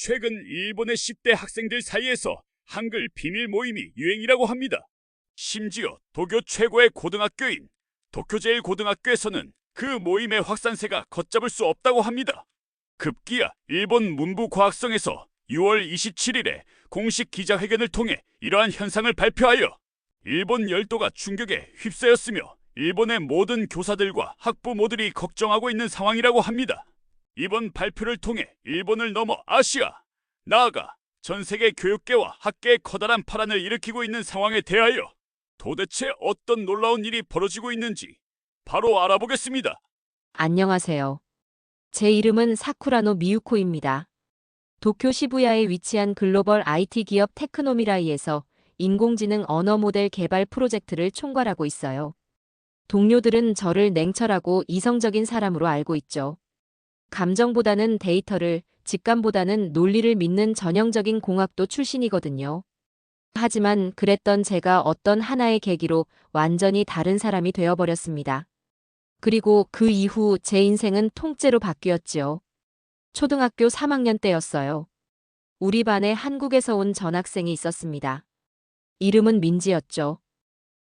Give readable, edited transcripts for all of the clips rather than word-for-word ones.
최근 일본의 10대 학생들 사이에서 한글 비밀 모임이 유행이라고 합니다. 심지어 도쿄 최고의 고등학교인 도쿄제일고등학교에서는 그 모임의 확산세가 걷잡을 수 없다고 합니다. 급기야 일본 문부과학성에서 6월 27일에 공식 기자회견을 통해 이러한 현상을 발표하여 일본 열도가 충격에 휩싸였으며 일본의 모든 교사들과 학부모들이 걱정하고 있는 상황이라고 합니다. 이번 발표를 통해 일본을 넘어 아시아, 나아가 전 세계 교육계와 학계에 커다란 파란을 일으키고 있는 상황에 대하여 도대체 어떤 놀라운 일이 벌어지고 있는지 바로 알아보겠습니다. 안녕하세요. 제 이름은 사쿠라노 미유코입니다. 도쿄 시부야에 위치한 글로벌 IT 기업 테크노미라이에서 인공지능 언어 모델 개발 프로젝트를 총괄하고 있어요. 동료들은 저를 냉철하고 이성적인 사람으로 알고 있죠. 감정보다는 데이터를, 직감보다는 논리를 믿는 전형적인 공학도 출신이거든요. 하지만 그랬던 제가 어떤 하나의 계기로 완전히 다른 사람이 되어버렸습니다. 그리고 그 이후 제 인생은 통째로 바뀌었지요. 초등학교 3학년 때였어요. 우리 반에 한국에서 온 전학생이 있었습니다. 이름은 민지였죠.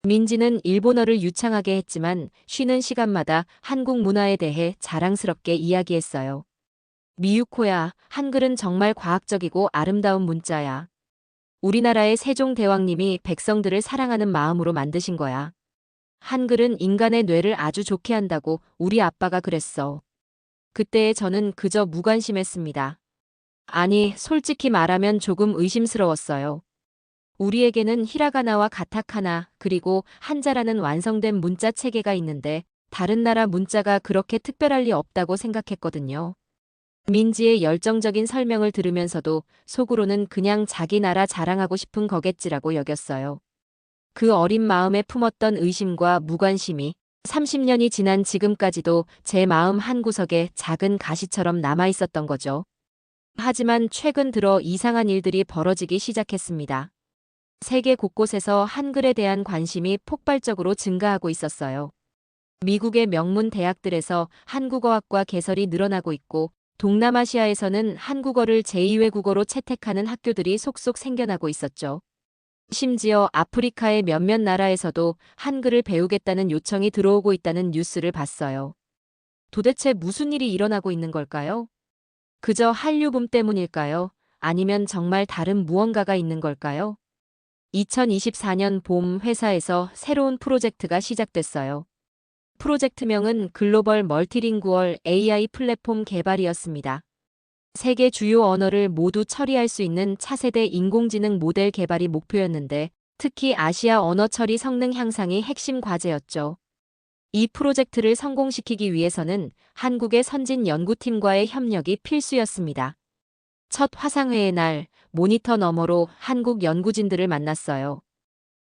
민지는 일본어를 유창하게 했지만 쉬는 시간마다 한국 문화에 대해 자랑스럽게 이야기했어요. 미유코야, 한글은 정말 과학적이고 아름다운 문자야. 우리나라의 세종대왕님이 백성들을 사랑하는 마음으로 만드신 거야. 한글은 인간의 뇌를 아주 좋게 한다고 우리 아빠가 그랬어. 그때의 저는 그저 무관심했습니다. 아니, 솔직히 말하면 조금 의심스러웠어요. 우리에게는 히라가나와 가타카나 그리고 한자라는 완성된 문자 체계가 있는데 다른 나라 문자가 그렇게 특별할 리 없다고 생각했거든요. 민지의 열정적인 설명을 들으면서도 속으로는 그냥 자기 나라 자랑하고 싶은 거겠지라고 여겼어요. 그 어린 마음에 품었던 의심과 무관심이 30년이 지난 지금까지도 제 마음 한구석에 작은 가시처럼 남아 있었던 거죠. 하지만 최근 들어 이상한 일들이 벌어지기 시작했습니다. 세계 곳곳에서 한글에 대한 관심이 폭발적으로 증가하고 있었어요. 미국의 명문 대학들에서 한국어학과 개설이 늘어나고 있고 동남아시아에서는 한국어를 제2외국어로 채택하는 학교들이 속속 생겨나고 있었죠. 심지어 아프리카의 몇몇 나라에서도 한글을 배우겠다는 요청이 들어오고 있다는 뉴스를 봤어요. 도대체 무슨 일이 일어나고 있는 걸까요? 그저 한류붐 때문일까요? 아니면 정말 다른 무언가가 있는 걸까요? 2024년 봄 회사에서 새로운 프로젝트가 시작됐어요. 프로젝트명은 글로벌 멀티링구얼 AI 플랫폼 개발이었습니다. 세계 주요 언어를 모두 처리할 수 있는 차세대 인공지능 모델 개발이 목표였는데 특히 아시아 언어 처리 성능 향상이 핵심 과제였죠. 이 프로젝트를 성공시키기 위해서는 한국의 선진 연구팀과의 협력이 필수였습니다. 첫 화상회의 날 모니터 너머로 한국 연구진들을 만났어요.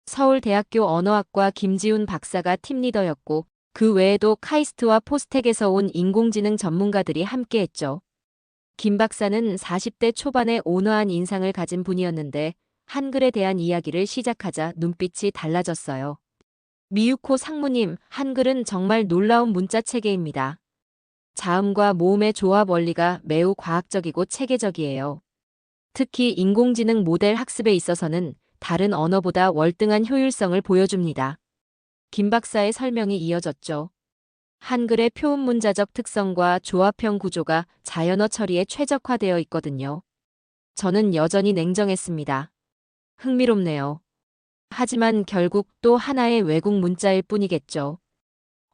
서울대학교 언어학과 김지훈 박사가 팀 리더였고 그 외에도 카이스트와 포스텍에서 온 인공지능 전문가들이 함께했죠. 김 박사는 40대 초반의 온화한 인상을 가진 분이었는데 한글에 대한 이야기를 시작하자 눈빛이 달라졌어요. 미유코 상무님, 한글은 정말 놀라운 문자 체계입니다. 자음과 모음의 조합 원리가 매우 과학적이고 체계적이에요. 특히 인공지능 모델 학습에 있어서는 다른 언어보다 월등한 효율성을 보여줍니다. 김 박사의 설명이 이어졌죠. 한글의 표음 문자적 특성과 조합형 구조가 자연어 처리에 최적화되어 있거든요. 저는 여전히 냉정했습니다. 흥미롭네요. 하지만 결국 또 하나의 외국 문자일 뿐이겠죠.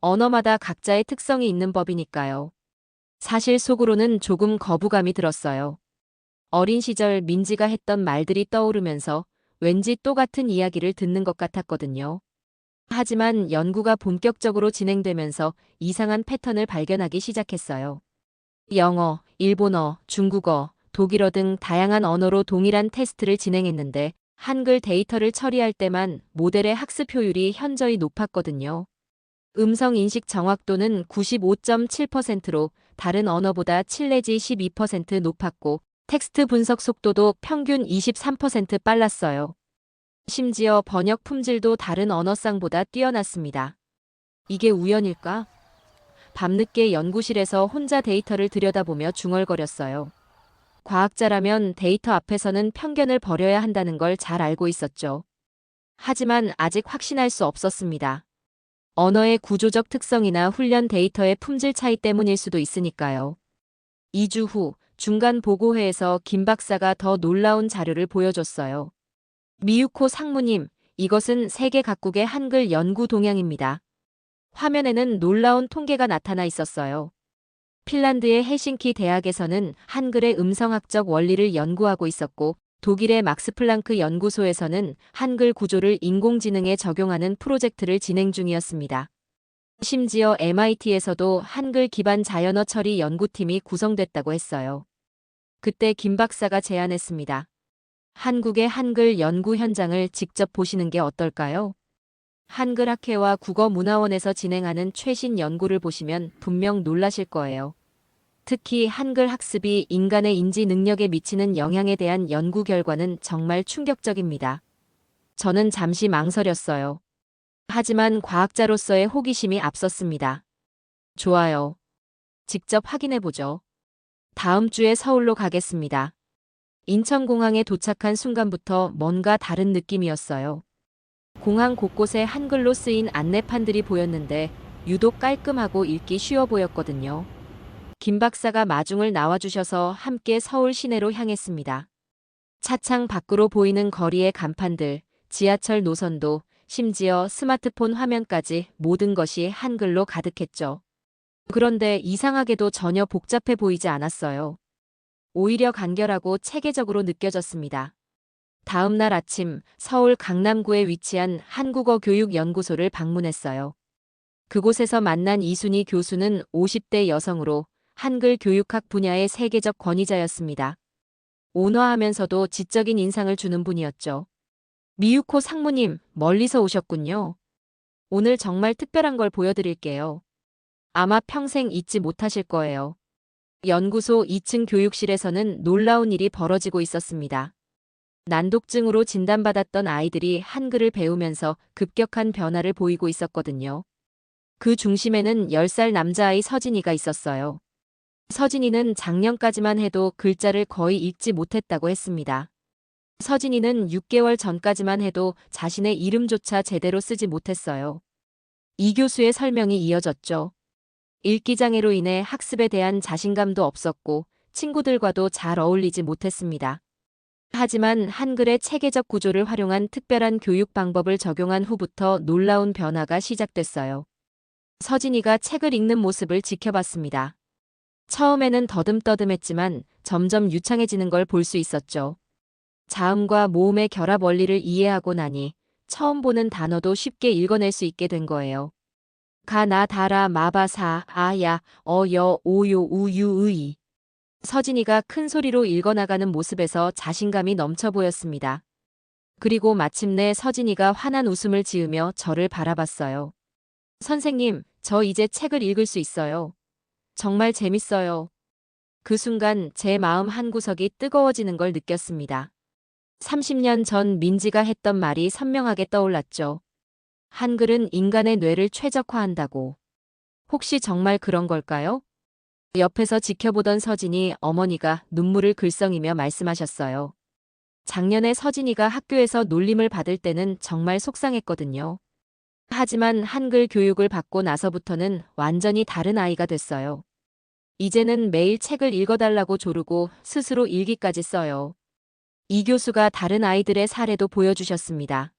언어마다 각자의 특성이 있는 법이니까요. 사실 속으로는 조금 거부감이 들었어요. 어린 시절 민지가 했던 말들이 떠오르면서 왠지 또 같은 이야기를 듣는 것 같았거든요. 하지만 연구가 본격적으로 진행되면서 이상한 패턴을 발견하기 시작했어요. 영어, 일본어, 중국어, 독일어 등 다양한 언어로 동일한 테스트를 진행했는데 한글 데이터를 처리할 때만 모델의 학습 효율이 현저히 높았거든요. 음성 인식 정확도는 95.7%로 다른 언어보다 7 내지 12% 높았고 텍스트 분석 속도도 평균 23% 빨랐어요. 심지어 번역 품질도 다른 언어상보다 뛰어났습니다. 이게 우연일까? 밤늦게 연구실에서 혼자 데이터를 들여다보며 중얼거렸어요. 과학자라면 데이터 앞에서는 편견을 버려야 한다는 걸 잘 알고 있었죠. 하지만 아직 확신할 수 없었습니다. 언어의 구조적 특성이나 훈련 데이터의 품질 차이 때문일 수도 있으니까요. 2주 후 중간 보고회에서 김 박사가 더 놀라운 자료를 보여줬어요. 미유코 상무님, 이것은 세계 각국의 한글 연구 동향입니다. 화면에는 놀라운 통계가 나타나 있었어요. 핀란드의 헬싱키 대학에서는 한글의 음성학적 원리를 연구하고 있었고, 독일의 막스 플랑크 연구소에서는 한글 구조를 인공지능에 적용하는 프로젝트를 진행 중이었습니다. 심지어 MIT에서도 한글 기반 자연어 처리 연구팀이 구성됐다고 했어요. 그때 김 박사가 제안했습니다. 한국의 한글 연구 현장을 직접 보시는 게 어떨까요? 한글학회와 국어문화원에서 진행하는 최신 연구를 보시면 분명 놀라실 거예요. 특히 한글 학습이 인간의 인지 능력에 미치는 영향에 대한 연구 결과는 정말 충격적입니다. 저는 잠시 망설였어요. 하지만 과학자로서의 호기심이 앞섰습니다. 좋아요. 직접 확인해보죠. 다음 주에 서울로 가겠습니다. 인천공항에 도착한 순간부터 뭔가 다른 느낌이었어요. 공항 곳곳에 한글로 쓰인 안내판들이 보였는데 유독 깔끔하고 읽기 쉬워 보였거든요. 김 박사가 마중을 나와주셔서 함께 서울 시내로 향했습니다. 차창 밖으로 보이는 거리의 간판들, 지하철 노선도, 심지어 스마트폰 화면까지 모든 것이 한글로 가득했죠. 그런데 이상하게도 전혀 복잡해 보이지 않았어요. 오히려 간결하고 체계적으로 느껴졌습니다. 다음 날 아침 서울 강남구에 위치한 한국어교육연구소를 방문했어요. 그곳에서 만난 이순희 교수는 50대 여성으로 한글 교육학 분야의 세계적 권위자였습니다. 온화하면서도 지적인 인상을 주는 분이었죠. 미유코 상무님, 멀리서 오셨군요. 오늘 정말 특별한 걸 보여드릴게요. 아마 평생 잊지 못하실 거예요. 연구소 2층 교육실에서는 놀라운 일이 벌어지고 있었습니다. 난독증으로 진단받았던 아이들이 한글을 배우면서 급격한 변화를 보이고 있었거든요. 그 중심에는 10살 남자아이 서진이가 있었어요. 서진이는 작년까지만 해도 글자를 거의 읽지 못했다고 했습니다. 서진이는 6개월 전까지만 해도 자신의 이름조차 제대로 쓰지 못했어요. 이 교수의 설명이 이어졌죠. 읽기장애로 인해 학습에 대한 자신감도 없었고 친구들과도 잘 어울리지 못했습니다. 하지만 한글의 체계적 구조를 활용한 특별한 교육 방법을 적용한 후부터 놀라운 변화가 시작됐어요. 서진이가 책을 읽는 모습을 지켜봤습니다. 처음에는 더듬더듬했지만 점점 유창해지는 걸 볼 수 있었죠. 자음과 모음의 결합 원리를 이해하고 나니 처음 보는 단어도 쉽게 읽어낼 수 있게 된 거예요. 가, 나, 다라, 마바사, 아야, 어여, 오요, 우유, 의. 서진이가 큰 소리로 읽어나가는 모습에서 자신감이 넘쳐 보였습니다. 그리고 마침내 서진이가 환한 웃음을 지으며 저를 바라봤어요. 선생님, 저 이제 책을 읽을 수 있어요. 정말 재밌어요. 그 순간 제 마음 한구석이 뜨거워지는 걸 느꼈습니다. 30년 전 민지가 했던 말이 선명하게 떠올랐죠. 한글은 인간의 뇌를 최적화한다고. 혹시 정말 그런 걸까요? 옆에서 지켜보던 서진이 어머니가 눈물을 글썽이며 말씀하셨어요. 작년에 서진이가 학교에서 놀림을 받을 때는 정말 속상했거든요. 하지만 한글 교육을 받고 나서부터는 완전히 다른 아이가 됐어요. 이제는 매일 책을 읽어달라고 조르고 스스로 일기까지 써요. 이 교수가 다른 아이들의 사례도 보여주셨습니다.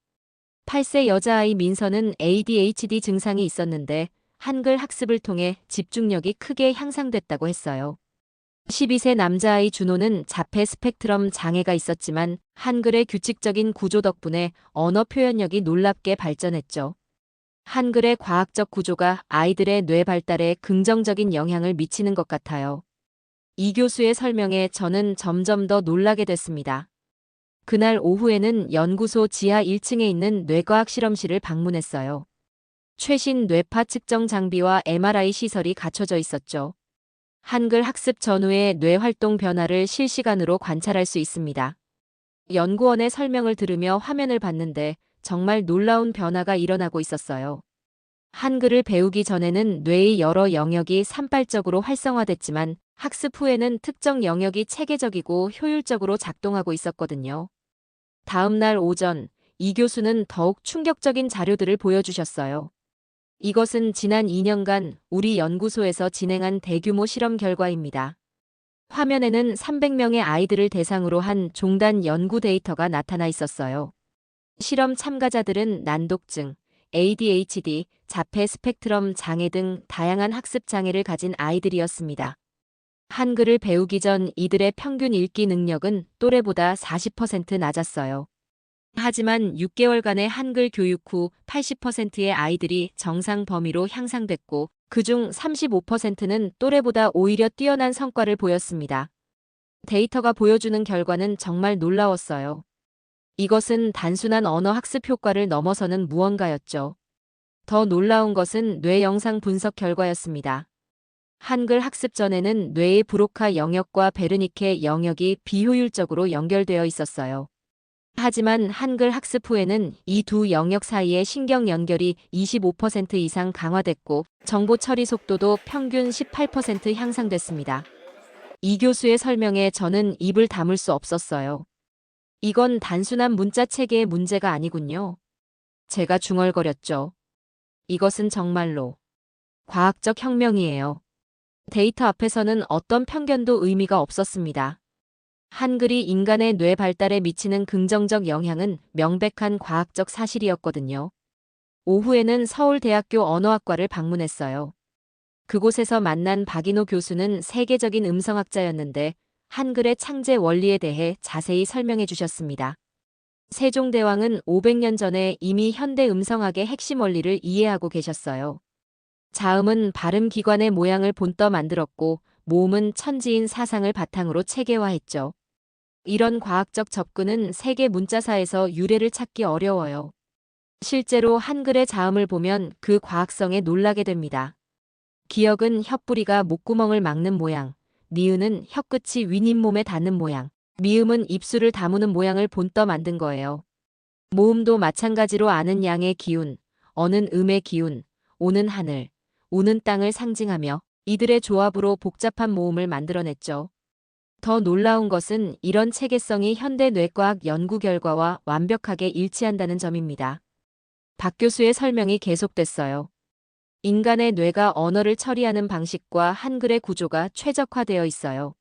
8세 여자아이 민서는 ADHD 증상이 있었는데 한글 학습을 통해 집중력이 크게 향상됐다고 했어요. 12세 남자아이 준호는 자폐 스펙트럼 장애가 있었지만 한글의 규칙적인 구조 덕분에 언어 표현력이 놀랍게 발전했죠. 한글의 과학적 구조가 아이들의 뇌 발달에 긍정적인 영향을 미치는 것 같아요. 이 교수의 설명에 저는 점점 더 놀라게 됐습니다. 그날 오후에는 연구소 지하 1층에 있는 뇌과학 실험실을 방문했어요. 최신 뇌파 측정 장비와 MRI 시설이 갖춰져 있었죠. 한글 학습 전후의 뇌 활동 변화를 실시간으로 관찰할 수 있습니다. 연구원의 설명을 들으며 화면을 봤는데 정말 놀라운 변화가 일어나고 있었어요. 한글을 배우기 전에는 뇌의 여러 영역이 산발적으로 활성화됐지만 학습 후에는 특정 영역이 체계적이고 효율적으로 작동하고 있었거든요. 다음 날 오전, 이 교수는 더욱 충격적인 자료들을 보여주셨어요. 이것은 지난 2년간 우리 연구소에서 진행한 대규모 실험 결과입니다. 화면에는 300명의 아이들을 대상으로 한 종단 연구 데이터가 나타나 있었어요. 실험 참가자들은 난독증, ADHD, 자폐 스펙트럼 장애 등 다양한 학습 장애를 가진 아이들이었습니다. 한글을 배우기 전 이들의 평균 읽기 능력은 또래보다 40% 낮았어요. 하지만 6개월간의 한글 교육 후 80%의 아이들이 정상 범위로 향상됐고, 그중 35%는 또래보다 오히려 뛰어난 성과를 보였습니다. 데이터가 보여주는 결과는 정말 놀라웠어요. 이것은 단순한 언어 학습 효과를 넘어서는 무언가였죠. 더 놀라운 것은 뇌 영상 분석 결과였습니다. 한글 학습 전에는 뇌의 브로카 영역과 베르니케 영역이 비효율적으로 연결되어 있었어요. 하지만 한글 학습 후에는 이 두 영역 사이의 신경 연결이 25% 이상 강화됐고, 정보 처리 속도도 평균 18% 향상됐습니다. 이 교수의 설명에 저는 입을 다물 수 없었어요. 이건 단순한 문자 체계의 문제가 아니군요. 제가 중얼거렸죠. 이것은 정말로 과학적 혁명이에요. 데이터 앞에서는 어떤 편견도 의미가 없었습니다. 한글이 인간의 뇌 발달에 미치는 긍정적 영향은 명백한 과학적 사실이었거든요. 오후에는 서울대학교 언어학과를 방문했어요. 그곳에서 만난 박인호 교수는 세계적인 음성학자였는데 한글의 창제 원리에 대해 자세히 설명해 주셨습니다. 세종대왕은 500년 전에 이미 현대 음성학의 핵심 원리를 이해하고 계셨어요. 자음은 발음 기관의 모양을 본떠 만들었고, 모음은 천지인 사상을 바탕으로 체계화했죠. 이런 과학적 접근은 세계 문자사에서 유래를 찾기 어려워요. 실제로 한글의 자음을 보면 그 과학성에 놀라게 됩니다. 기역은 혓부리가 목구멍을 막는 모양, 니은은 혀끝이 윗잇몸에 닿는 모양, 미음은 입술을 다무는 모양을 본떠 만든 거예요. 모음도 마찬가지로 아는 양의 기운, 어는 음의 기운, 오는 하늘, 우는 땅을 상징하며 이들의 조합으로 복잡한 모음을 만들어냈죠. 더 놀라운 것은 이런 체계성이 현대 뇌과학 연구 결과와 완벽하게 일치한다는 점입니다. 박 교수의 설명이 계속됐어요. 인간의 뇌가 언어를 처리하는 방식과 한글의 구조가 최적화되어 있어요.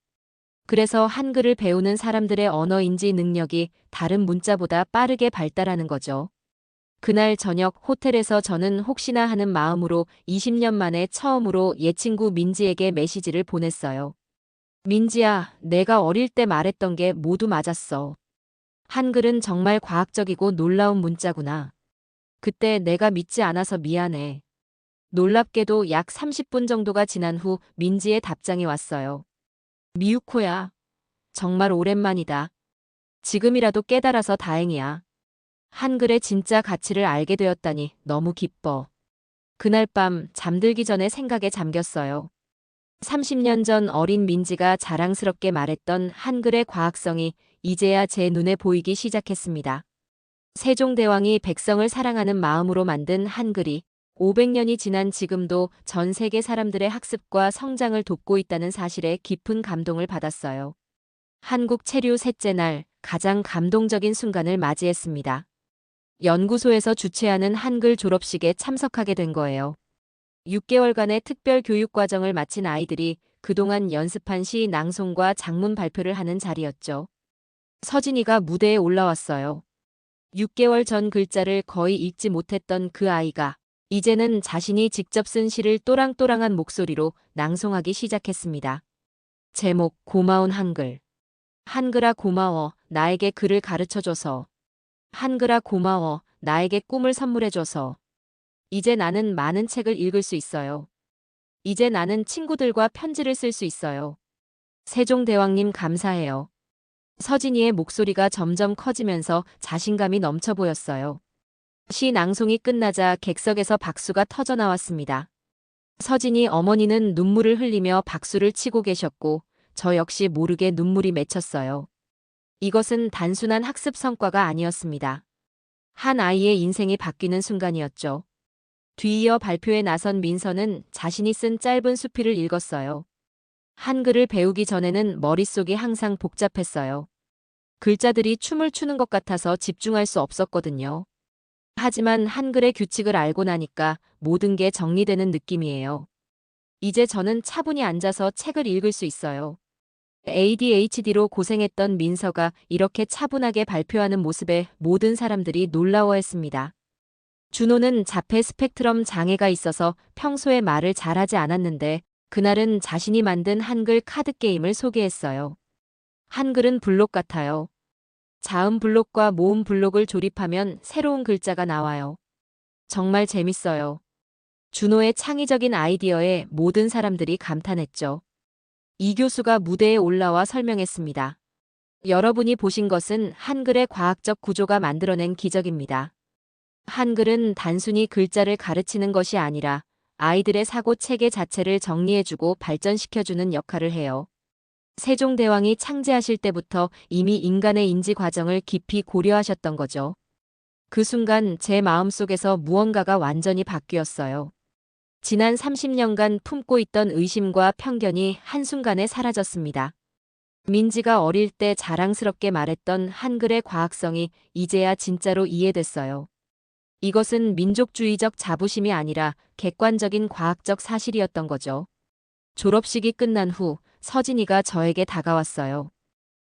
그래서 한글을 배우는 사람들의 언어 인지 능력이 다른 문자보다 빠르게 발달하는 거죠. 그날 저녁 호텔에서 저는 혹시나 하는 마음으로 20년 만에 처음으로 옛 친구 민지에게 메시지를 보냈어요. 민지야, 내가 어릴 때 말했던 게 모두 맞았어. 한글은 정말 과학적이고 놀라운 문자구나. 그때 내가 믿지 않아서 미안해. 놀랍게도 약 30분 정도가 지난 후 민지의 답장이 왔어요. 미유코야. 정말 오랜만이다. 지금이라도 깨달아서 다행이야. 한글의 진짜 가치를 알게 되었다니 너무 기뻐. 그날 밤 잠들기 전에 생각에 잠겼어요. 30년 전 어린 민지가 자랑스럽게 말했던 한글의 과학성이 이제야 제 눈에 보이기 시작했습니다. 세종대왕이 백성을 사랑하는 마음으로 만든 한글이 500년이 지난 지금도 전 세계 사람들의 학습과 성장을 돕고 있다는 사실에 깊은 감동을 받았어요. 한국 체류 셋째 날 가장 감동적인 순간을 맞이했습니다. 연구소에서 주최하는 한글 졸업식에 참석하게 된 거예요. 6개월간의 특별 교육 과정을 마친 아이들이 그동안 연습한 시 낭송과 장문 발표를 하는 자리였죠. 서진이가 무대에 올라왔어요. 6개월 전 글자를 거의 읽지 못했던 그 아이가 이제는 자신이 직접 쓴 시를 또랑또랑한 목소리로 낭송하기 시작했습니다. 제목 고마운 한글. 한글아 고마워 나에게 글을 가르쳐줘서. 한글아 고마워 나에게 꿈을 선물해줘서. 이제 나는 많은 책을 읽을 수 있어요. 이제 나는 친구들과 편지를 쓸 수 있어요. 세종대왕님 감사해요. 서진이의 목소리가 점점 커지면서 자신감이 넘쳐 보였어요. 시 낭송이 끝나자 객석에서 박수가 터져 나왔습니다. 서진이 어머니는 눈물을 흘리며 박수를 치고 계셨고 저 역시 모르게 눈물이 맺혔어요. 이것은 단순한 학습 성과가 아니었습니다. 한 아이의 인생이 바뀌는 순간이었죠. 뒤이어 발표에 나선 민서는 자신이 쓴 짧은 수필을 읽었어요. 한글을 배우기 전에는 머릿속이 항상 복잡했어요. 글자들이 춤을 추는 것 같아서 집중할 수 없었거든요. 하지만 한글의 규칙을 알고 나니까 모든 게 정리되는 느낌이에요. 이제 저는 차분히 앉아서 책을 읽을 수 있어요. ADHD로 고생했던 민서가 이렇게 차분하게 발표하는 모습에 모든 사람들이 놀라워했습니다. 준호는 자폐 스펙트럼 장애가 있어서 평소에 말을 잘하지 않았는데 그날은 자신이 만든 한글 카드 게임을 소개했어요. 한글은 블록 같아요. 자음 블록과 모음 블록을 조립하면 새로운 글자가 나와요. 정말 재밌어요. 준호의 창의적인 아이디어에 모든 사람들이 감탄했죠. 이 교수가 무대에 올라와 설명했습니다. 여러분이 보신 것은 한글의 과학적 구조가 만들어낸 기적입니다. 한글은 단순히 글자를 가르치는 것이 아니라 아이들의 사고 체계 자체를 정리해주고 발전시켜주는 역할을 해요. 세종대왕이 창제하실 때부터 이미 인간의 인지 과정을 깊이 고려하셨던 거죠. 그 순간 제 마음속에서 무언가가 완전히 바뀌었어요. 지난 30년간 품고 있던 의심과 편견이 한순간에 사라졌습니다. 민지가 어릴 때 자랑스럽게 말했던 한글의 과학성이 이제야 진짜로 이해됐어요. 이것은 민족주의적 자부심이 아니라 객관적인 과학적 사실이었던 거죠. 졸업식이 끝난 후 서진이가 저에게 다가왔어요.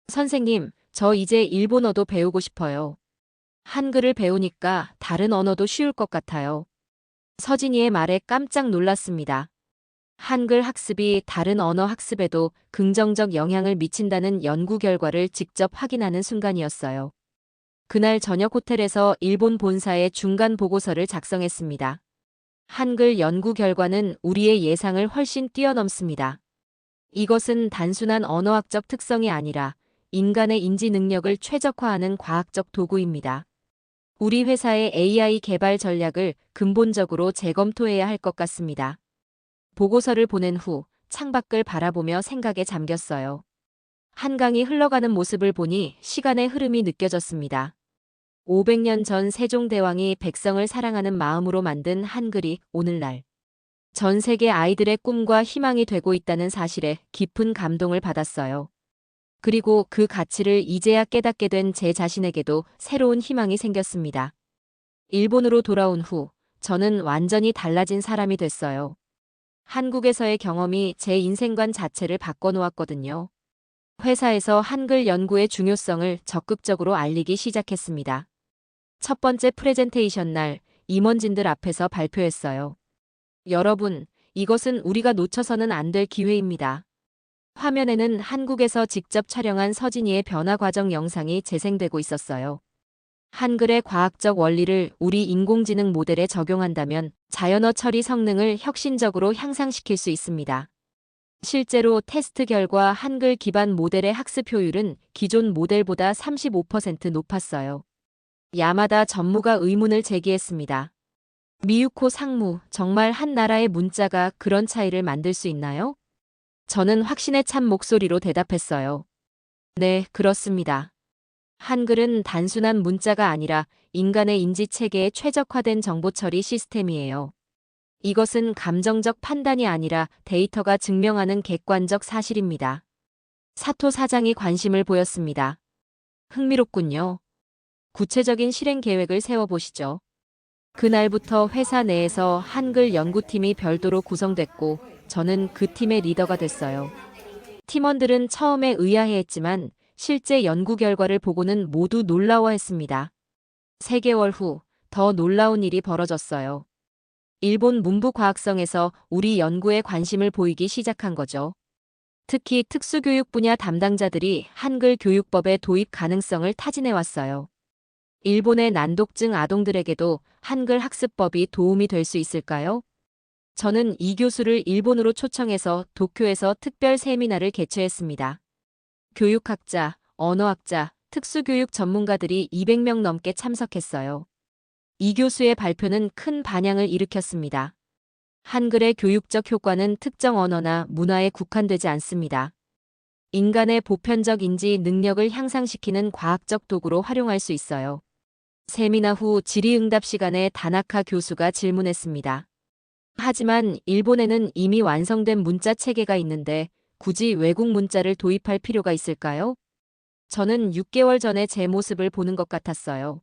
선생님, 저 이제 일본어도 배우고 싶어요. 한글을 배우니까 다른 언어도 쉬울 것 같아요. 서진이의 말에 깜짝 놀랐습니다. 한글 학습이 다른 언어 학습에도 긍정적 영향을 미친다는 연구 결과를 직접 확인하는 순간이었어요. 그날 저녁 호텔에서 일본 본사에 중간 보고서를 작성했습니다. 한글 연구 결과는 우리의 예상을 훨씬 뛰어넘습니다. 이것은 단순한 언어학적 특성이 아니라 인간의 인지 능력을 최적화하는 과학적 도구입니다. 우리 회사의 AI 개발 전략을 근본적으로 재검토해야 할 것 같습니다. 보고서를 보낸 후 창밖을 바라보며 생각에 잠겼어요. 한강이 흘러가는 모습을 보니 시간의 흐름이 느껴졌습니다. 500년 전 세종대왕이 백성을 사랑하는 마음으로 만든 한글이 오늘날 전 세계 아이들의 꿈과 희망이 되고 있다는 사실에 깊은 감동을 받았어요. 그리고 그 가치를 이제야 깨닫게 된 제 자신에게도 새로운 희망이 생겼습니다. 일본으로 돌아온 후 저는 완전히 달라진 사람이 됐어요. 한국에서의 경험이 제 인생관 자체를 바꿔놓았거든요. 회사에서 한글 연구의 중요성을 적극적으로 알리기 시작했습니다. 첫 번째 프레젠테이션 날 임원진들 앞에서 발표했어요. 여러분, 이것은 우리가 놓쳐서는 안 될 기회입니다. 화면에는 한국에서 직접 촬영한 서진이의 변화 과정 영상이 재생되고 있었어요. 한글의 과학적 원리를 우리 인공지능 모델에 적용한다면 자연어 처리 성능을 혁신적으로 향상시킬 수 있습니다. 실제로 테스트 결과 한글 기반 모델의 학습 효율은 기존 모델보다 35% 높았어요. 야마다 전무가 의문을 제기했습니다. 미유코 상무, 정말 한 나라의 문자가 그런 차이를 만들 수 있나요? 저는 확신에 찬 목소리로 대답했어요. 네, 그렇습니다. 한글은 단순한 문자가 아니라 인간의 인지체계에 최적화된 정보 처리 시스템이에요. 이것은 감정적 판단이 아니라 데이터가 증명하는 객관적 사실입니다. 사토 사장이 관심을 보였습니다. 흥미롭군요. 구체적인 실행 계획을 세워보시죠. 그날부터 회사 내에서 한글 연구팀이 별도로 구성됐고 저는 그 팀의 리더가 됐어요. 팀원들은 처음에 의아해했지만 실제 연구 결과를 보고는 모두 놀라워했습니다. 3개월 후 더 놀라운 일이 벌어졌어요. 일본 문부과학성에서 우리 연구에 관심을 보이기 시작한 거죠. 특히 특수교육 분야 담당자들이 한글 교육법의 도입 가능성을 타진해왔어요. 일본의 난독증 아동들에게도 한글 학습법이 도움이 될 수 있을까요? 저는 이 교수를 일본으로 초청해서 도쿄에서 특별 세미나를 개최했습니다. 교육학자, 언어학자, 특수교육 전문가들이 200명 넘게 참석했어요. 이 교수의 발표는 큰 반향을 일으켰습니다. 한글의 교육적 효과는 특정 언어나 문화에 국한되지 않습니다. 인간의 보편적 인지 능력을 향상시키는 과학적 도구로 활용할 수 있어요. 세미나 후 질의응답 시간에 다나카 교수가 질문했습니다. 하지만 일본에는 이미 완성된 문자 체계가 있는데 굳이 외국 문자를 도입할 필요가 있을까요? 저는 6개월 전에 제 모습을 보는 것 같았어요.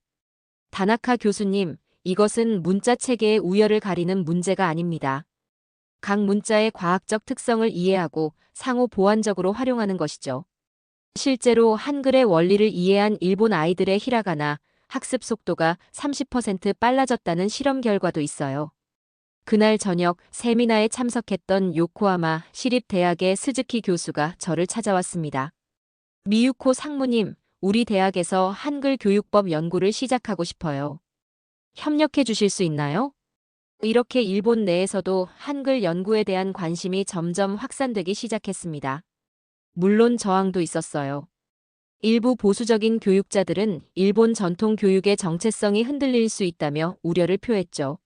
다나카 교수님, 이것은 문자 체계의 우열을 가리는 문제가 아닙니다. 각 문자의 과학적 특성을 이해하고 상호 보완적으로 활용하는 것이죠. 실제로 한글의 원리를 이해한 일본 아이들의 히라가나 학습 속도가 30% 빨라졌다는 실험 결과도 있어요. 그날 저녁 세미나에 참석했던 요코하마 시립대학의 스즈키 교수가 저를 찾아왔습니다. 미유코 상무님, 우리 대학에서 한글 교육법 연구를 시작하고 싶어요. 협력해 주실 수 있나요? 이렇게 일본 내에서도 한글 연구에 대한 관심이 점점 확산되기 시작했습니다. 물론 저항도 있었어요. 일부 보수적인 교육자들은 일본 전통 교육의 정체성이 흔들릴 수 있다며 우려를 표했죠.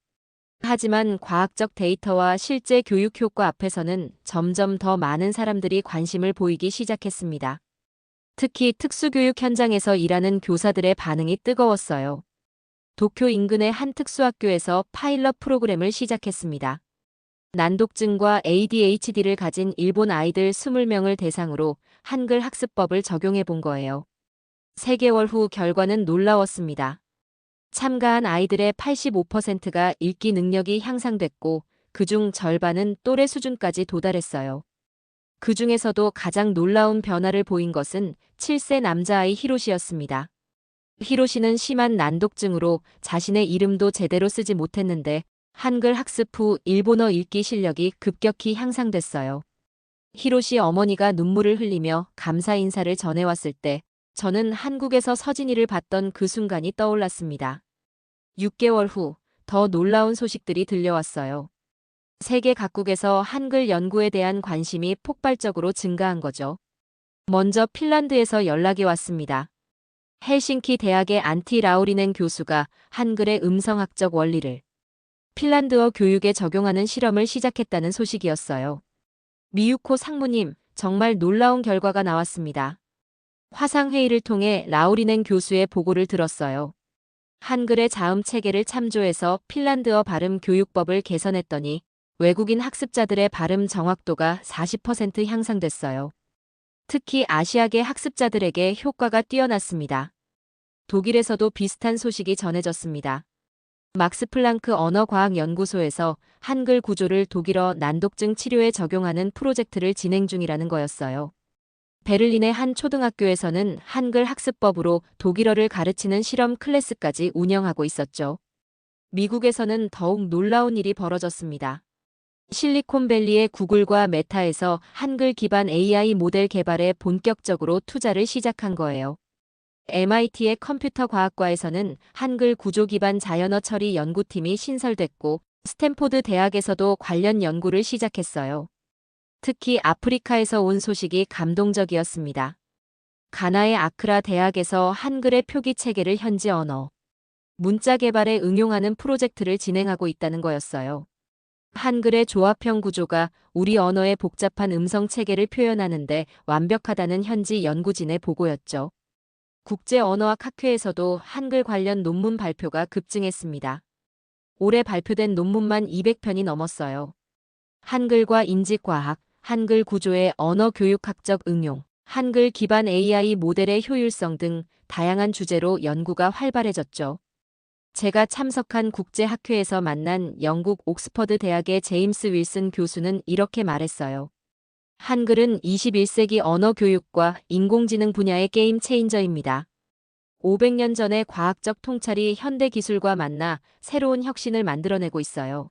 하지만 과학적 데이터와 실제 교육 효과 앞에서는 점점 더 많은 사람들이 관심을 보이기 시작했습니다. 특히 특수교육 현장에서 일하는 교사들의 반응이 뜨거웠어요. 도쿄 인근의 한 특수학교에서 파일럿 프로그램을 시작했습니다. 난독증과 ADHD를 가진 일본 아이들 20명을 대상으로 한글 학습법을 적용해 본 거예요. 3개월 후 결과는 놀라웠습니다. 참가한 아이들의 85%가 읽기 능력이 향상됐고 그중 절반은 또래 수준까지 도달했어요. 그 중에서도 가장 놀라운 변화를 보인 것은 7세 남자아이 히로시였습니다. 히로시는 심한 난독증으로 자신의 이름도 제대로 쓰지 못했는데 한글 학습 후 일본어 읽기 실력이 급격히 향상됐어요. 히로시 어머니가 눈물을 흘리며 감사 인사를 전해왔을 때 저는 한국에서 서진이를 봤던 그 순간이 떠올랐습니다. 6개월 후 더 놀라운 소식들이 들려왔어요. 세계 각국에서 한글 연구에 대한 관심이 폭발적으로 증가한 거죠. 먼저 핀란드에서 연락이 왔습니다. 헬싱키 대학의 안티 라우리넨 교수가 한글의 음성학적 원리를 핀란드어 교육에 적용하는 실험을 시작했다는 소식이었어요. 미유코 상무님, 정말 놀라운 결과가 나왔습니다. 화상회의를 통해 라우리넨 교수의 보고를 들었어요. 한글의 자음 체계를 참조해서 핀란드어 발음 교육법을 개선했더니 외국인 학습자들의 발음 정확도가 40% 향상됐어요. 특히 아시아계 학습자들에게 효과가 뛰어났습니다. 독일에서도 비슷한 소식이 전해졌습니다. 막스 플랑크 언어과학연구소에서 한글 구조를 독일어 난독증 치료에 적용하는 프로젝트를 진행 중이라는 거였어요. 베를린의 한 초등학교에서는 한글 학습법으로 독일어를 가르치는 실험 클래스까지 운영하고 있었죠. 미국에서는 더욱 놀라운 일이 벌어졌습니다. 실리콘밸리의 구글과 메타에서 한글 기반 AI 모델 개발에 본격적으로 투자를 시작한 거예요. MIT의 컴퓨터 과학과에서는 한글 구조 기반 자연어 처리 연구팀이 신설됐고 스탠포드 대학에서도 관련 연구를 시작했어요. 특히 아프리카에서 온 소식이 감동적이었습니다. 가나의 아크라 대학에서 한글의 표기 체계를 현지 언어, 문자 개발에 응용하는 프로젝트를 진행하고 있다는 거였어요. 한글의 조합형 구조가 우리 언어의 복잡한 음성 체계를 표현하는데 완벽하다는 현지 연구진의 보고였죠. 국제언어학 학회에서도 한글 관련 논문 발표가 급증했습니다. 올해 발표된 논문만 200편이 넘었어요. 한글과 인지과학, 한글 구조의 언어교육학적 응용, 한글 기반 AI 모델의 효율성 등 다양한 주제로 연구가 활발해졌죠. 제가 참석한 국제학회에서 만난 영국 옥스퍼드 대학의 제임스 윌슨 교수는 이렇게 말했어요. 한글은 21세기 언어 교육과 인공지능 분야의 게임 체인저입니다. 500년 전의 과학적 통찰이 현대 기술과 만나 새로운 혁신을 만들어내고 있어요.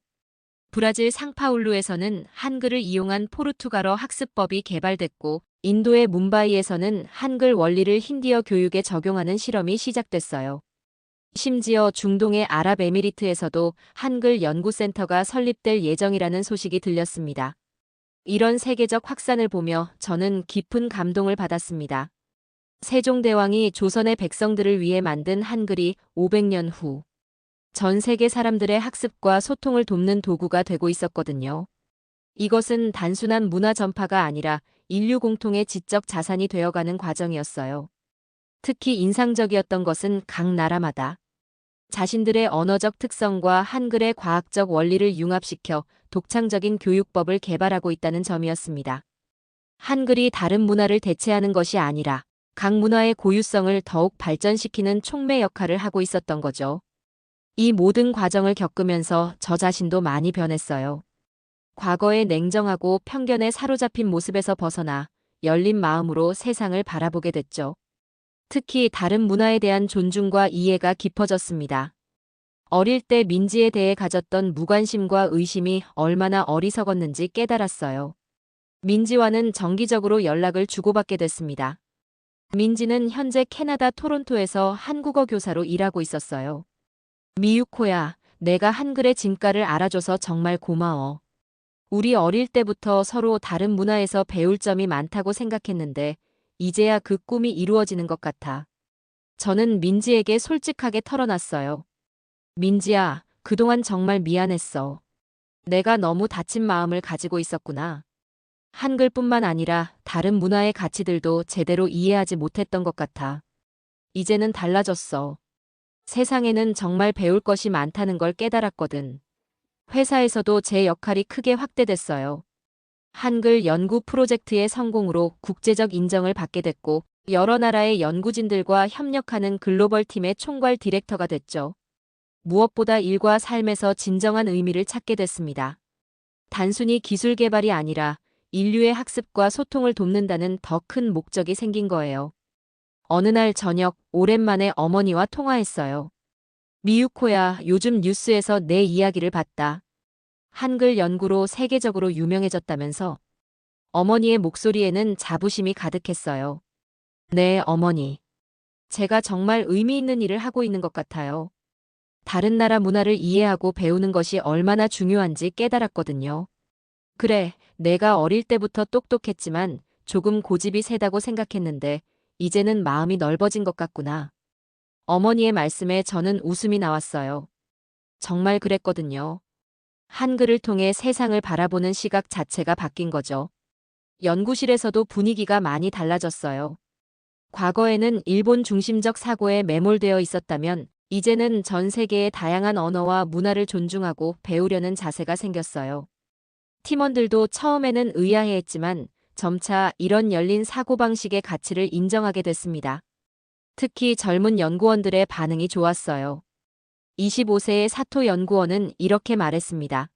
브라질 상파울루에서는 한글을 이용한 포르투갈어 학습법이 개발됐고 인도의 뭄바이에서는 한글 원리를 힌디어 교육에 적용하는 실험이 시작됐어요. 심지어 중동의 아랍에미리트에서도 한글 연구센터가 설립될 예정이라는 소식이 들렸습니다. 이런 세계적 확산을 보며 저는 깊은 감동을 받았습니다. 세종대왕이 조선의 백성들을 위해 만든 한글이 500년 후 전 세계 사람들의 학습과 소통을 돕는 도구가 되고 있었거든요. 이것은 단순한 문화 전파가 아니라 인류 공통의 지적 자산이 되어가는 과정이었어요. 특히 인상적이었던 것은 각 나라마다 자신들의 언어적 특성과 한글의 과학적 원리를 융합시켜 독창적인 교육법을 개발하고 있다는 점이었습니다. 한글이 다른 문화를 대체하는 것이 아니라 각 문화의 고유성을 더욱 발전시키는 촉매 역할을 하고 있었던 거죠. 이 모든 과정을 겪으면서 저 자신도 많이 변했어요. 과거의 냉정하고 편견에 사로잡힌 모습에서 벗어나 열린 마음으로 세상을 바라보게 됐죠. 특히 다른 문화에 대한 존중과 이해가 깊어졌습니다. 어릴 때 민지에 대해 가졌던 무관심과 의심이 얼마나 어리석었는지 깨달았어요. 민지와는 정기적으로 연락을 주고받게 됐습니다. 민지는 현재 캐나다 토론토에서 한국어 교사로 일하고 있었어요. 미유코야, 내가 한글의 진가를 알아줘서 정말 고마워. 우리 어릴 때부터 서로 다른 문화에서 배울 점이 많다고 생각했는데 이제야 그 꿈이 이루어지는 것 같아. 저는 민지에게 솔직하게 털어놨어요. 민지야, 그동안 정말 미안했어. 내가 너무 다친 마음을 가지고 있었구나. 한글뿐만 아니라 다른 문화의 가치들도 제대로 이해하지 못했던 것 같아. 이제는 달라졌어. 세상에는 정말 배울 것이 많다는 걸 깨달았거든. 회사에서도 제 역할이 크게 확대됐어요. 한글 연구 프로젝트의 성공으로 국제적 인정을 받게 됐고, 여러 나라의 연구진들과 협력하는 글로벌 팀의 총괄 디렉터가 됐죠. 무엇보다 일과 삶에서 진정한 의미를 찾게 됐습니다. 단순히 기술 개발이 아니라 인류의 학습과 소통을 돕는다는 더 큰 목적이 생긴 거예요. 어느 날 저녁, 오랜만에 어머니와 통화했어요. 미유코야, 요즘 뉴스에서 내 이야기를 봤다. 한글 연구로 세계적으로 유명해졌다면서? 어머니의 목소리에는 자부심이 가득했어요. 네, 어머니. 제가 정말 의미 있는 일을 하고 있는 것 같아요. 다른 나라 문화를 이해하고 배우는 것이 얼마나 중요한지 깨달았거든요. 그래, 내가 어릴 때부터 똑똑했지만 조금 고집이 세다고 생각했는데 이제는 마음이 넓어진 것 같구나. 어머니의 말씀에 저는 웃음이 나왔어요. 정말 그랬거든요. 한글을 통해 세상을 바라보는 시각 자체가 바뀐 거죠. 연구실에서도 분위기가 많이 달라졌어요. 과거에는 일본 중심적 사고에 매몰되어 있었다면 이제는 전 세계의 다양한 언어와 문화를 존중하고 배우려는 자세가 생겼어요. 팀원들도 처음에는 의아해했지만 점차 이런 열린 사고방식의 가치를 인정하게 됐습니다. 특히 젊은 연구원들의 반응이 좋았어요. 25세의 사토 연구원은 이렇게 말했습니다.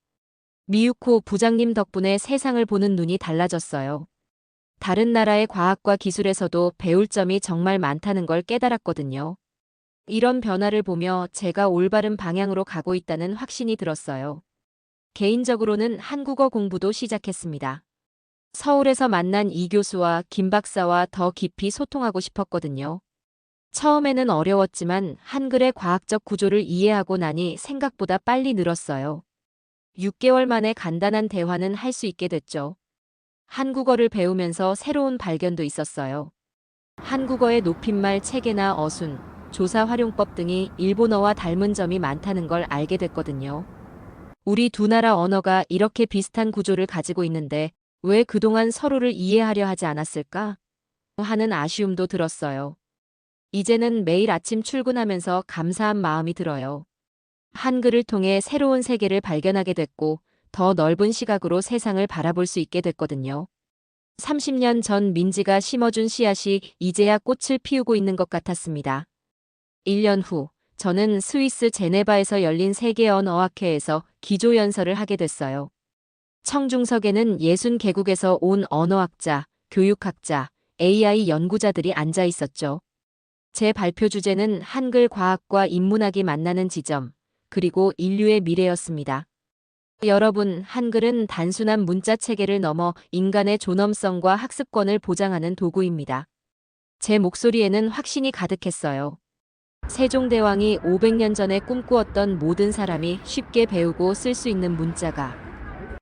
미유코 부장님 덕분에 세상을 보는 눈이 달라졌어요. 다른 나라의 과학과 기술에서도 배울 점이 정말 많다는 걸 깨달았거든요. 이런 변화를 보며 제가 올바른 방향으로 가고 있다는 확신이 들었어요. 개인적으로는 한국어 공부도 시작했습니다. 서울에서 만난 이 교수와 김 박사와 더 깊이 소통하고 싶었거든요. 처음에는 어려웠지만 한글의 과학적 구조를 이해하고 나니 생각보다 빨리 늘었어요. 6개월 만에 간단한 대화는 할 수 있게 됐죠. 한국어를 배우면서 새로운 발견도 있었어요. 한국어의 높임말 체계나 어순, 조사 활용법 등이 일본어와 닮은 점이 많다는 걸 알게 됐거든요. 우리 두 나라 언어가 이렇게 비슷한 구조를 가지고 있는데 왜 그동안 서로를 이해하려 하지 않았을까? 하는 아쉬움도 들었어요. 이제는 매일 아침 출근하면서 감사한 마음이 들어요. 한글을 통해 새로운 세계를 발견하게 됐고 더 넓은 시각으로 세상을 바라볼 수 있게 됐거든요. 30년 전 민지가 심어준 씨앗이 이제야 꽃을 피우고 있는 것 같았습니다. 1년 후, 저는 스위스 제네바에서 열린 세계언어학회에서 기조연설을 하게 됐어요. 청중석에는 60개국에서 온 언어학자, 교육학자, AI 연구자들이 앉아 있었죠. 제 발표 주제는 한글 과학과 인문학이 만나는 지점, 그리고 인류의 미래였습니다. 여러분, 한글은 단순한 문자 체계를 넘어 인간의 존엄성과 학습권을 보장하는 도구입니다. 제 목소리에는 확신이 가득했어요. 세종대왕이 500년 전에 꿈꾸었던 모든 사람이 쉽게 배우고 쓸 수 있는 문자가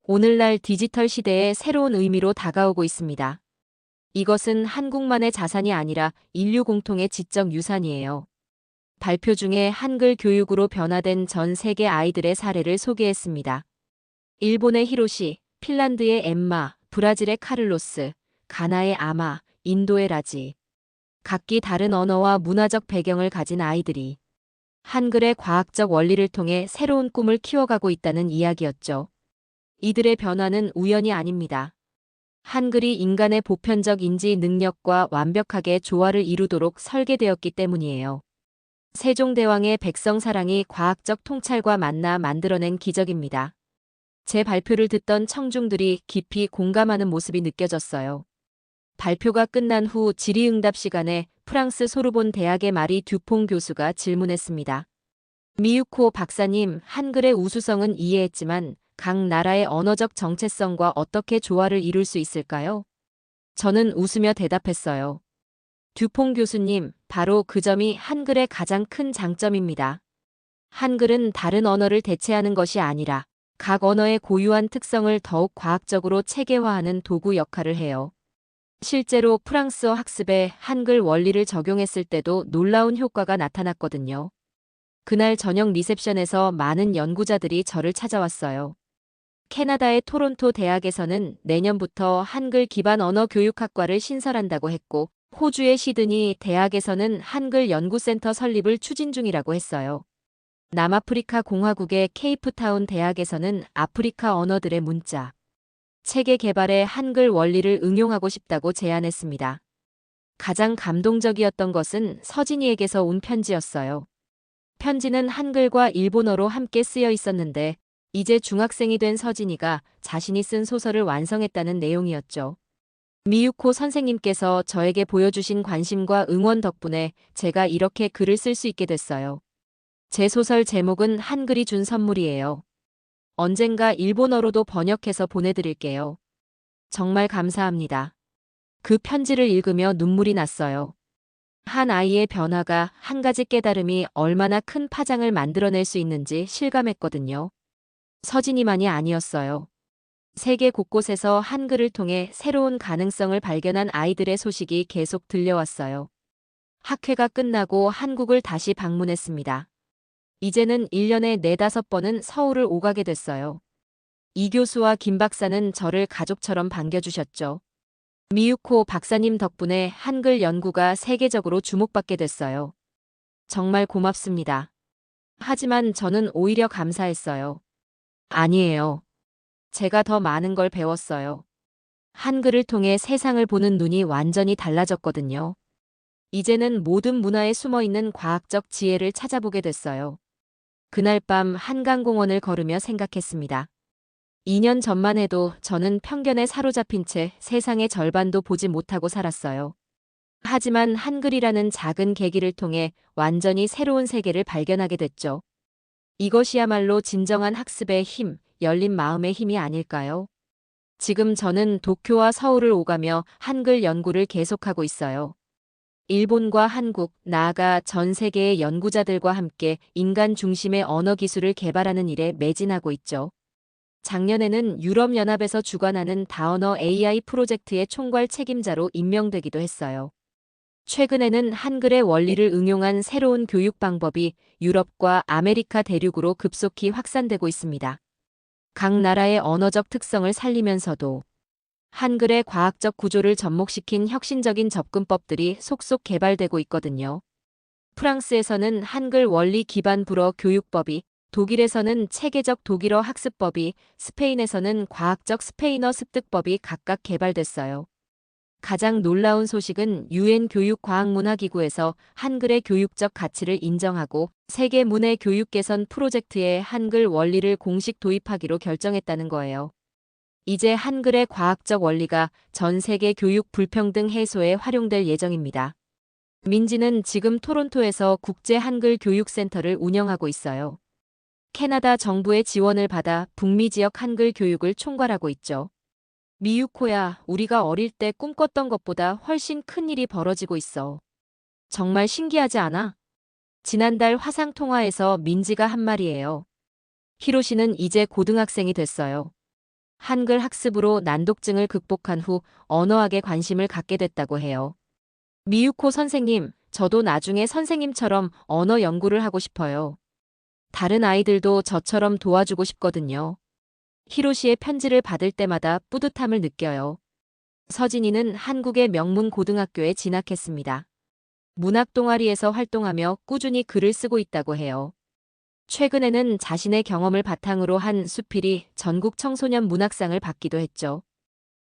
오늘날 디지털 시대의 새로운 의미로 다가오고 있습니다. 이것은 한국만의 자산이 아니라 인류 공통의 지적 유산이에요. 발표 중에 한글 교육으로 변화된 전 세계 아이들의 사례를 소개했습니다. 일본의 히로시, 핀란드의 엠마, 브라질의 카를로스, 가나의 아마, 인도의 라지. 각기 다른 언어와 문화적 배경을 가진 아이들이 한글의 과학적 원리를 통해 새로운 꿈을 키워가고 있다는 이야기였죠. 이들의 변화는 우연이 아닙니다. 한글이 인간의 보편적 인지 능력과 완벽하게 조화를 이루도록 설계되었기 때문이에요. 세종대왕의 백성사랑이 과학적 통찰과 만나 만들어낸 기적입니다. 제 발표를 듣던 청중들이 깊이 공감하는 모습이 느껴졌어요. 발표가 끝난 후 질의응답 시간에 프랑스 소르본 대학의 마리 듀퐁 교수가 질문했습니다. 미유코 박사님, 한글의 우수성은 이해했지만 각 나라의 언어적 정체성과 어떻게 조화를 이룰 수 있을까요? 저는 웃으며 대답했어요. 듀퐁 교수님, 바로 그 점이 한글의 가장 큰 장점입니다. 한글은 다른 언어를 대체하는 것이 아니라 각 언어의 고유한 특성을 더욱 과학적으로 체계화하는 도구 역할을 해요. 실제로 프랑스어 학습에 한글 원리를 적용했을 때도 놀라운 효과가 나타났거든요. 그날 저녁 리셉션에서 많은 연구자들이 저를 찾아왔어요. 캐나다의 토론토 대학에서는 내년부터 한글 기반 언어 교육학과를 신설한다고 했고, 호주의 시드니 대학에서는 한글 연구센터 설립을 추진 중이라고 했어요. 남아프리카 공화국의 케이프타운 대학에서는 아프리카 언어들의 문자, 체계 개발에 한글 원리를 응용하고 싶다고 제안했습니다. 가장 감동적이었던 것은 서진이에게서 온 편지였어요. 편지는 한글과 일본어로 함께 쓰여 있었는데 이제 중학생이 된 서진이가 자신이 쓴 소설을 완성했다는 내용이었죠. 미유코 선생님께서 저에게 보여주신 관심과 응원 덕분에 제가 이렇게 글을 쓸 수 있게 됐어요. 제 소설 제목은 한글이 준 선물이에요. 언젠가 일본어로도 번역해서 보내드릴게요. 정말 감사합니다. 그 편지를 읽으며 눈물이 났어요. 한 아이의 변화가 한 가지 깨달음이 얼마나 큰 파장을 만들어낼 수 있는지 실감했거든요. 서진이만이 아니었어요. 세계 곳곳에서 한글을 통해 새로운 가능성을 발견한 아이들의 소식이 계속 들려왔어요. 학회가 끝나고 한국을 다시 방문했습니다. 이제는 1년에 4~5번은 서울을 오가게 됐어요. 이 교수와 김 박사는 저를 가족처럼 반겨주셨죠. 미유코 박사님 덕분에 한글 연구가 세계적으로 주목받게 됐어요. 정말 고맙습니다. 하지만 저는 오히려 감사했어요. 아니에요. 제가 더 많은 걸 배웠어요. 한글을 통해 세상을 보는 눈이 완전히 달라졌거든요. 이제는 모든 문화에 숨어있는 과학적 지혜를 찾아보게 됐어요. 그날 밤 한강공원을 걸으며 생각했습니다. 2년 전만 해도 저는 편견에 사로잡힌 채 세상의 절반도 보지 못하고 살았어요. 하지만 한글이라는 작은 계기를 통해 완전히 새로운 세계를 발견하게 됐죠. 이것이야말로 진정한 학습의 힘, 열린 마음의 힘이 아닐까요? 지금 저는 도쿄와 서울을 오가며 한글 연구를 계속하고 있어요. 일본과 한국, 나아가 전 세계의 연구자들과 함께 인간 중심의 언어 기술을 개발하는 일에 매진하고 있죠. 작년에는 유럽연합에서 주관하는 다언어 AI 프로젝트의 총괄 책임자로 임명되기도 했어요. 최근에는 한글의 원리를 응용한 새로운 교육 방법이 유럽과 아메리카 대륙으로 급속히 확산되고 있습니다. 각 나라의 언어적 특성을 살리면서도 한글의 과학적 구조를 접목시킨 혁신적인 접근법들이 속속 개발되고 있거든요. 프랑스에서는 한글 원리 기반 불어 교육법이, 독일에서는 체계적 독일어 학습법이, 스페인에서는 과학적 스페인어 습득법이 각각 개발됐어요. 가장 놀라운 소식은 유엔 교육과학문화기구에서 한글의 교육적 가치를 인정하고 세계 문해 교육 개선 프로젝트에 한글 원리를 공식 도입하기로 결정했다는 거예요. 이제 한글의 과학적 원리가 전 세계 교육 불평등 해소에 활용될 예정입니다. 민지는 지금 토론토에서 국제 한글 교육센터를 운영하고 있어요. 캐나다 정부의 지원을 받아 북미 지역 한글 교육을 총괄하고 있죠. 미유코야, 우리가 어릴 때 꿈꿨던 것보다 훨씬 큰 일이 벌어지고 있어. 정말 신기하지 않아? 지난달 화상통화에서 민지가 한 말이에요. 히로시는 이제 고등학생이 됐어요. 한글 학습으로 난독증을 극복한 후 언어학에 관심을 갖게 됐다고 해요. 미유코 선생님, 저도 나중에 선생님처럼 언어 연구를 하고 싶어요. 다른 아이들도 저처럼 도와주고 싶거든요. 히로시의 편지를 받을 때마다 뿌듯함을 느껴요. 서진이는 한국의 명문 고등학교에 진학했습니다. 문학 동아리에서 활동하며 꾸준히 글을 쓰고 있다고 해요. 최근에는 자신의 경험을 바탕으로 한 수필이 전국 청소년 문학상을 받기도 했죠.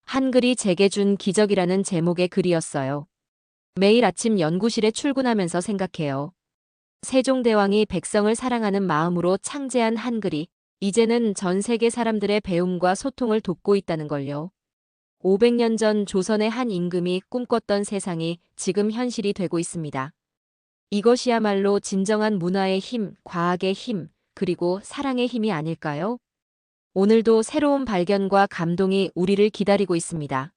한글이 제게 준 기적이라는 제목의 글이었어요. 매일 아침 연구실에 출근하면서 생각해요. 세종대왕이 백성을 사랑하는 마음으로 창제한 한글이 이제는 전 세계 사람들의 배움과 소통을 돕고 있다는 걸요. 500년 전 조선의 한 임금이 꿈꿨던 세상이 지금 현실이 되고 있습니다. 이것이야말로 진정한 문화의 힘, 과학의 힘, 그리고 사랑의 힘이 아닐까요? 오늘도 새로운 발견과 감동이 우리를 기다리고 있습니다.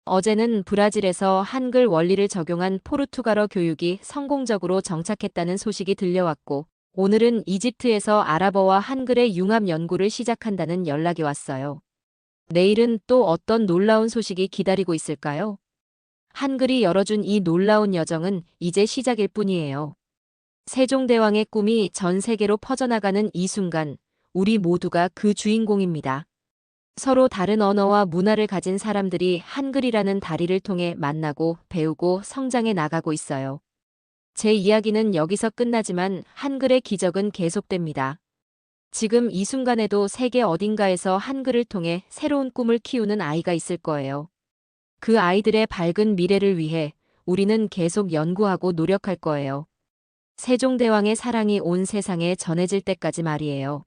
어제는 브라질에서 한글 원리를 적용한 포르투갈어 교육이 성공적으로 정착했다는 소식이 들려왔고, 오늘은 이집트에서 아랍어와 한글의 융합 연구를 시작한다는 연락이 왔어요. 내일은 또 어떤 놀라운 소식이 기다리고 있을까요? 한글이 열어준 이 놀라운 여정은 이제 시작일 뿐이에요. 세종대왕의 꿈이 전 세계로 퍼져나가는 이 순간, 우리 모두가 그 주인공입니다. 서로 다른 언어와 문화를 가진 사람들이 한글이라는 다리를 통해 만나고 배우고 성장해 나가고 있어요. 제 이야기는 여기서 끝나지만 한글의 기적은 계속됩니다. 지금 이 순간에도 세계 어딘가에서 한글을 통해 새로운 꿈을 키우는 아이가 있을 거예요. 그 아이들의 밝은 미래를 위해 우리는 계속 연구하고 노력할 거예요. 세종대왕의 사랑이 온 세상에 전해질 때까지 말이에요.